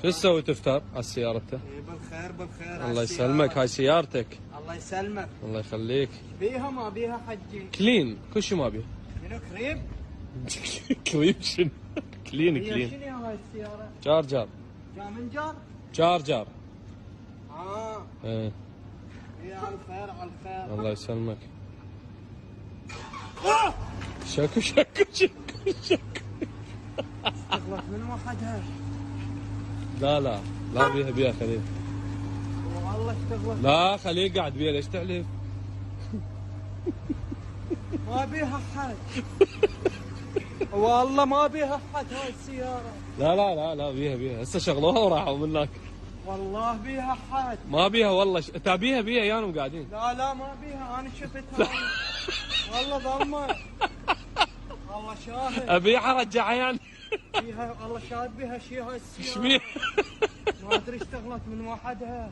شو تسوي تفتر على سيارته؟ بالخير بالخير. الله يسلمك، هاي سيارتك. الله يسلمك. الله يخليك. بيها ما بيها حجي؟ كلين، كل شيء ما بيه. شنو كريم؟ كريم شنو؟ كلين هي كلين. شنو هاي السيارة؟ جار جار. جا من جار؟ جار جار. ايه على الخير على الخير. الله يسلمك. شكو شكو شكو شكو. استغلت من وحدها. لا لا لا بيها بيها خليه. والله استغلت. لا خليه قاعد بيها، ليش تحلف؟ ما بيها حد. والله ما بيها حد هاي السيارة. لا لا لا لا بيها بيها، هسه شغلوها وراحوا من هناك. والله بيها حد. ما بيها والله تبيها بيها يانهم قاعدين. لا لا ما بيها، انا شفتها. والله ظلمة. والله شاهد. ابيعها رجعها يعني. فيها والله شاهد بيها شيء هاي السيارة. ايش بيها؟ ما ادري اشتغلت من وحدها.